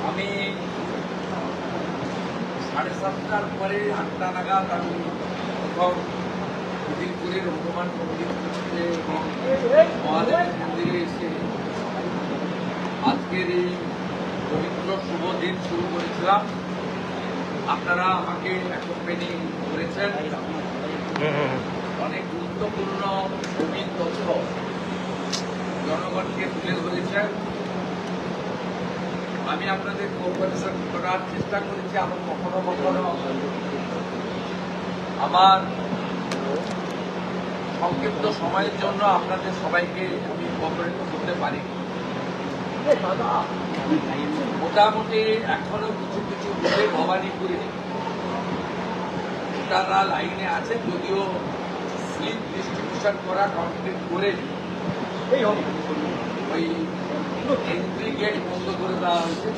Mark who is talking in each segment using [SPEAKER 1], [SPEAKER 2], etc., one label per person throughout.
[SPEAKER 1] আমি 7:30টার পরে 8টা নাগাদ আমি প্রথম উদিরপুরের হনুমান মন্দিরে মহাদেব মন্দিরে এসে আজকের এই পবিত্র শুভ দিন শুরু করেছিলাম। আপনারা আমাকে অ্যাকম্পানি করেছেন, অনেক গুরুত্বপূর্ণ নবীন তথ্য জনগণকে তুলে ধরেছেন। আমি আপনাদের কোঅপারেশন করার চেষ্টা করেছি। আমার কখনো কখনো আমার সংক্ষিপ্ত সময়ের জন্য আপনাদের সবাইকে আমি কোঅপারেট করতে পারি। মোটামুটি এখনো কিছু কিছু বুথে ভবানীপুরে ভোটাররা লাইনে আছে, যদিও স্লিপ ডিস্ট্রিবিউশন করা কমপ্লিট করে ওই এন্ট্রি গেট বন্ধ করে দেওয়া হয়েছে।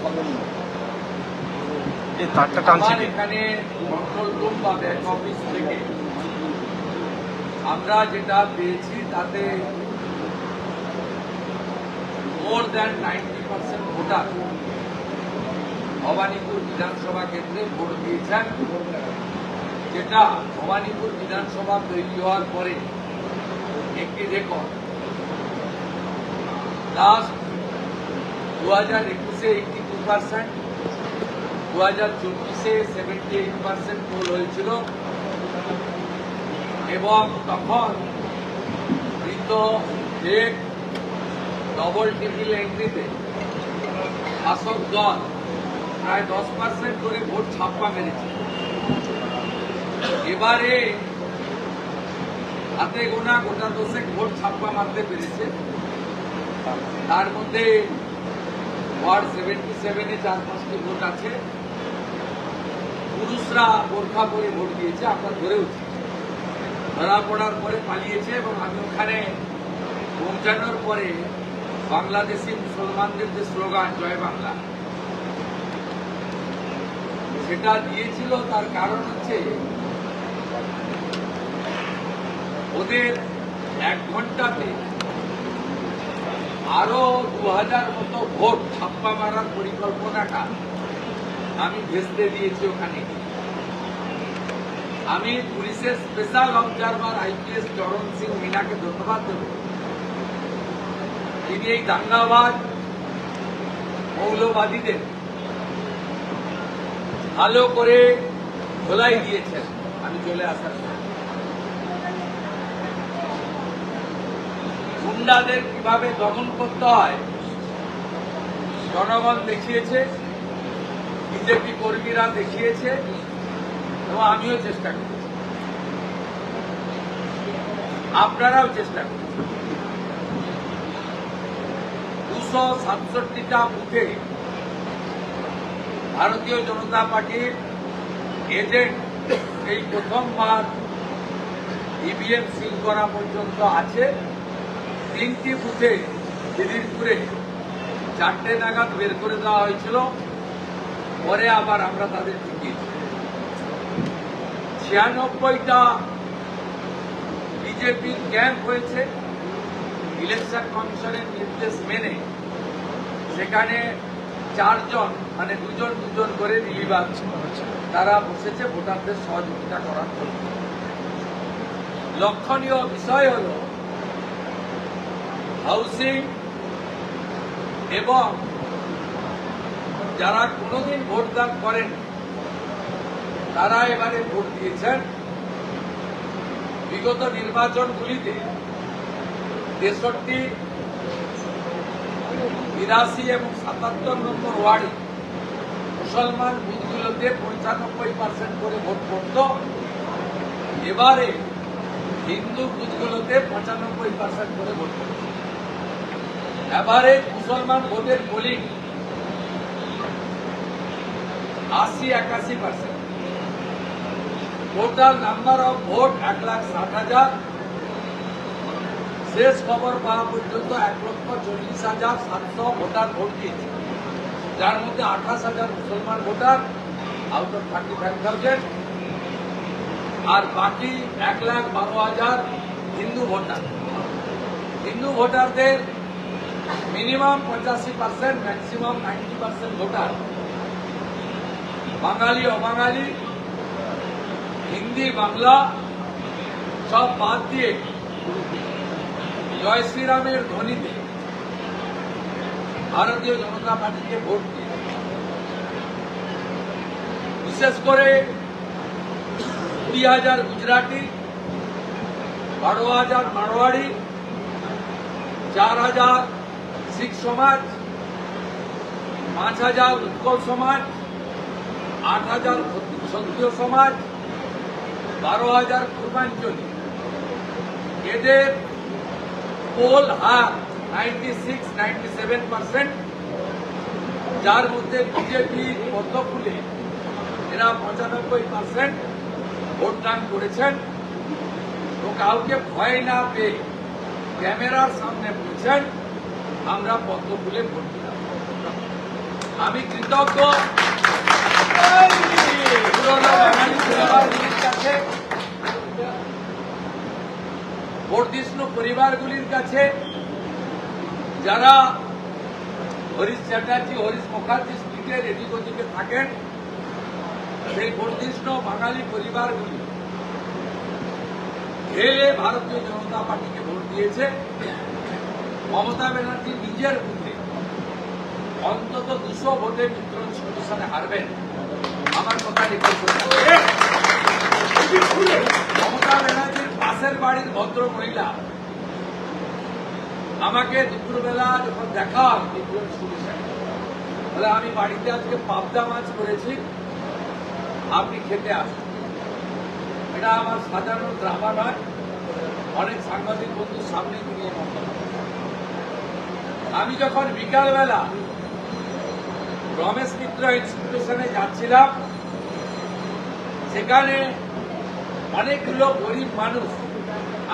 [SPEAKER 1] আমার এখানে কন্ট্রোল রুম বা ব্যাক অফিস থেকে আমরা যেটা পেয়েছি তাতে মোর দ্যান 90% ভোটার ভবানীপুর বিধানসভা কেন্দ্রে ভোট দিয়েছেন, যেটা ভবানীপুর বিধানসভা তৈরি হওয়ার পরে একটি রেকর্ড। লাস্ট 2021-এ 82%, 2024-এ 78% পোল হয়েছিল এবং তখন মৃত ডেট ডবল টিপিল এন্ট্রিতে শাসক দল প্রায় 10% করে ভোট ছাপ্পা মেরেছে। এবারে হাতে গোনা গোটা দশেক ভোট ছাপ্পা মারতে পেরেছে। তার মধ্যে ওয়ার্ড 77-এ 4-5টি ভোট আছে। পুরুষরা বোরখা পরে ভোট দিয়েছে, আমরা ধরেওছি। ধরা পড়ার পরে পালিয়েছে এবং আমি ওখানে পৌঁছানোর পরে বাংলাদেশি মুসলমানদের যে স্লোগান জয় বাংলা সেটা দিয়েছিল। তার কারণ হচ্ছে ওদের 1 ঘন্টাতে আরো 2000 মতো ভোট ছাপ্পা মারার পরিকল্পনাটা আমি ভেস্তে দিয়েছি ওখানে। আমি পুলিশের স্পেশাল অবজারভার আইপিএস চরণ সিং মিনাকে ধন্যবাদ দেব। তিনি এই দাঙ্গাবাজ মৌলবাদীদের ভালো করে ধোলাই দিয়েছেন। আমি চলে আসার গুন্ডাদের কিভাবে দমন করতে হয় জনগণ দেখিয়েছে, বিজেপি কর্মীরা দেখিয়েছে এবং আমিও চেষ্টা করেছি, আপনারাও চেষ্টা করেছেন। 267টা বুথে ভারতীয় জনতা পার্টির এজেন্ট এই প্রথমবার ইভিএম সিল করা পর্যন্ত আছে। 3টি বুথে দিদিরপুরে 4টে নাগাদ বের করে দেওয়া হয়েছিল, পরে আবার আমরা তাদের টিকিয়েছি। 96টা বিজেপির ক্যাম্প হয়েছে ইলেকশন কমিশনের নির্দেশ মেনে। সেখানে 4 জন মানে 2 জন করে রিলিভার তারা বসেছে ভোটারদের সহযোগিতা করার জন্য। লক্ষণীয় বিষয় হল হাউসিং এবং যারা কোনোদিন ভোটদান করেন তারা এবারে ভোট দিয়েছেন। বিগত নির্বাচনগুলিতে 63, 82 এবং 77 নম্বর ওয়ার্ডে মুসলমান বুথগুলোতে 95% করে ভোট পড়ত। এবারে হিন্দু বুথগুলোতে 95% করে ভোট পড়ত। এবারে মুসলমান ভোটের polling 80-81%। Total number of vote 1,60,000। শেষ খবর পাওয়া পর্যন্ত 1,40,700 ভোটার ভোট দিয়েছে, যার মধ্যে 28,000 মুসলমান ভোটার আউট অফ 35,000 আর বাকি 1,12,000 হিন্দু ভোটার। হিন্দু ভোটারদের মিনিমাম 85%, ম্যাক্সিমাম 90% ভোটার বাঙালি অবাঙালি হিন্দি বাংলা সব বাদ দিয়ে জয় শ্রীরামের ধ্বনিতে ভারতীয় জনতা পার্টিকে ভোট দিয়ে, বিশেষ করে 20,000 গুজরাটি, 12,000 মারোয়াড়ি, 4,000 শিখ সমাজ, 5,000 উৎকল সমাজ, 8,000 ক্ষত্রিয় সমাজ, 12,000 পূর্বাঞ্চলী, এদের পোল হার 96-97%, যার মধ্যে বিজেপির পদ্মফুলে এরা 95% ভোটদান করেছেন। তো কাউকে ভয় না পেয়ে ক্যামেরার সামনে বলছেন আমরা পদ্মফুলে ভোট দিলাম। আমি কৃতজ্ঞ পুরনো বাঙালি পরিবারগুলির কাছে, বর্ধিষ্ণু পরিবারগুলির কাছে, যারা হরিশ চ্যাটার্জি, হরিশ মুখার্জি স্ট্রিটের এদিক ওদিকে থাকেন, সেই বর্ধিষ্ণু বাঙালি পরিবারগুলি ঢেলে ভারতীয় জনতা পার্টিকে ভোট দিয়েছে। মমতা ব্যানার্জি নিজের বুথে অন্তত 200 ভোটে মিত্রণ সংগঠনে হারবেন, আমার কথা রেখেছে। মমতা ব্যানার্জির পাশের বাড়ির ভদ্র মহিলা আমাকে দুপুরবেলা যখন দেখা হয় মিত্রণ শুনেছেন, তাহলে আমি বাড়িতে আজকে পাবদা মাছ করেছি, আপনি খেতে আসুন। এটা আমার সাজানো ড্রামা নয়, অনেক সাংবাদিক বন্ধুর সামনে তিনি আমি যখন বিকালবেলা রমেশ মিত্র ইনস্টিটিউশনে যাচ্ছিলাম, সেখানে অনেকগুলো গরিব মানুষ,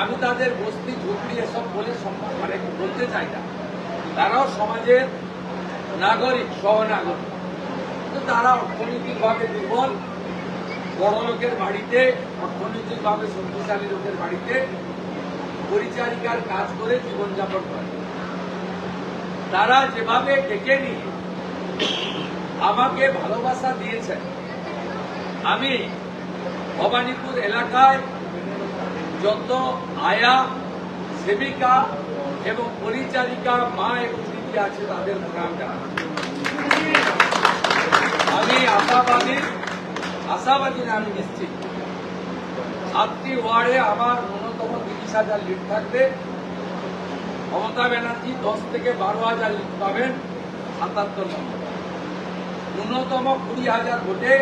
[SPEAKER 1] আমি তাদের বস্তি ঝুঁকড়ি এসব বলে মানে বলতে চাই না, তারাও সমাজের নাগরিক, সহনাগরিক, কিন্তু তারা অর্থনৈতিকভাবে দুর্বল, বড় লোকের বাড়িতে, অর্থনৈতিকভাবে শক্তিশালী লোকের বাড়িতে পরিচারিকার কাজ করে জীবনযাপন করে। তারা যেভাবে ডেকে নিয়ে আমাকে ভালোবাসা দিয়েছেন, আমি ভবানীপুর এলাকায় যত আয়া, সেবিকা এবং পরিচারিকা মা এবং দিদি আছে তাদের প্রণাম জানাচ্ছি। আমি আশাবাদী না, আমি নিশ্চিত 7টি ওয়ার্ডে আমার ন্যূনতম 30,000 লিড থাকবে। মমতা ব্যানার্জি 10 থেকে 12,000 লিড পাবেন, 77 নম্বর। ন্যূনতম 20,000 ভোটে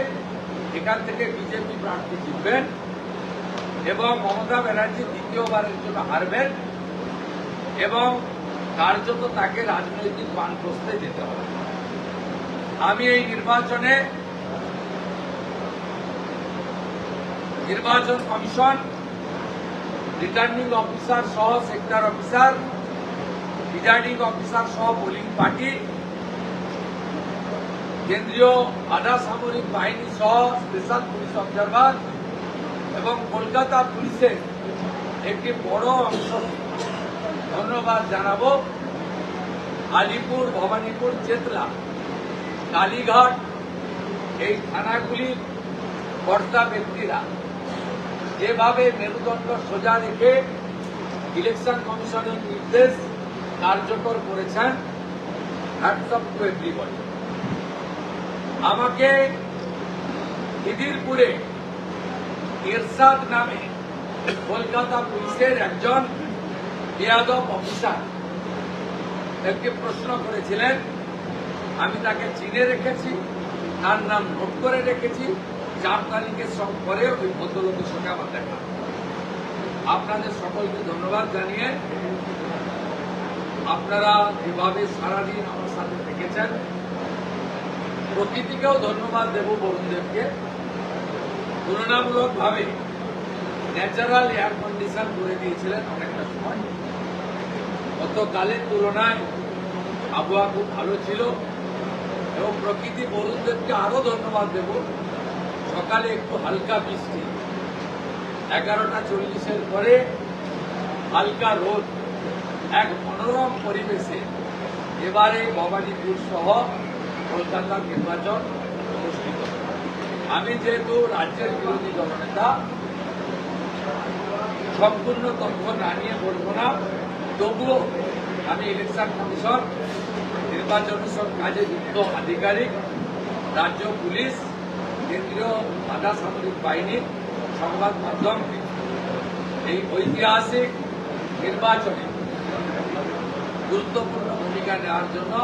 [SPEAKER 1] এখান থেকে বিজেপি প্রার্থী জিতবেন এবং মমতা ব্যানার্জি দ্বিতীয়বারের জন্য হারবেন এবং কার্যত তাকে রাজনৈতিক বানপ্রস্থে যেতে হবে। আমি এই নির্বাচনে নির্বাচন কমিশন, রিটার্নিং অফিসার সহ সেক্টর অফিসার, প্রিজাইডিং অফিসার সহ পোলিং পার্টি, কেন্দ্রীয় আধা সামরিক বাহিনী সহ স্পেশাল পুলিশ অবজারভার এবং কলকাতা পুলিশের একটি বড় অংশ ধন্যবাদ জানাবো। আলিপুর, ভবানীপুর, চেতলা, কালীঘাট এই থানাগুলির কর্তা ব্যক্তিরা যেভাবে মেরুদণ্ড সোজা রেখে ইলেকশন কমিশনের নির্দেশ কার্যকর করেছেন, হ্যাটস অফ টু এভরিবডি। আমাকে খিদিরপুরে এরশাদ নামে কলকাতা পুলিশের একজন বেয়াদব অফিসার একটি প্রশ্ন করেছিলেন, আমি তাকে চিনে রেখেছি, তার নাম নোট করে রেখেছি, 4 তারিখের পরে ওই ভদ্রলোকের সঙ্গে আমার দেখা। আপনাদের সকলকে ধন্যবাদ জানিয়ে আপনারা যেভাবে সারাদিন আমার সাথে থেকেছেন, প্রকৃতিকেও ধন্যবাদ দেব, বরুণদেবকে। তুলনামূলকভাবে ন্যাচারাল এয়ার কন্ডিশন করে দিয়েছিলেন অনেকটা সময়, গতকালের তুলনায় আবহাওয়া খুব ভালো ছিল এবং প্রকৃতি বরুণদেবকে আরো ধন্যবাদ দেব। সকালে একটু হালকা বৃষ্টি, 11টা 40-এর পরে হালকা রোদ, এক মনোরম পরিবেশে এবারে ভবানীপুর সহ কলকাতার নির্বাচন অনুষ্ঠিত। আমি যেহেতু রাজ্যের বিরোধী দলনেতা, সম্পূর্ণ তথ্য না নিয়ে বলবো না, তবুও আমি ইলেকশন কমিশন, নির্বাচন সব কাজে যুক্ত আধিকারিক, রাজ্য পুলিশ, কেন্দ্রীয় আধা সামরিক বাহিনী, সংবাদ মাধ্যমকে এই ঐতিহাসিক নির্বাচনে গুরুত্বপূর্ণ ভূমিকা নেওয়ার জন্য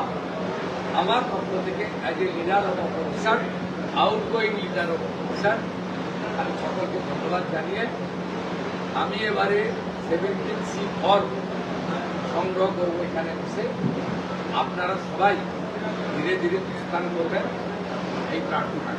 [SPEAKER 1] আমার পক্ষ থেকে as a leader of opposition, outgoing leader of opposition, আমি সকলকে ধন্যবাদ জানিয়ে আমি এবারে 17C ফর্ম সংগ্রহ করবো এখানে বসে। আপনারা সবাই ধীরে ধীরে প্রস্থান করবেন এই প্রার্থনা।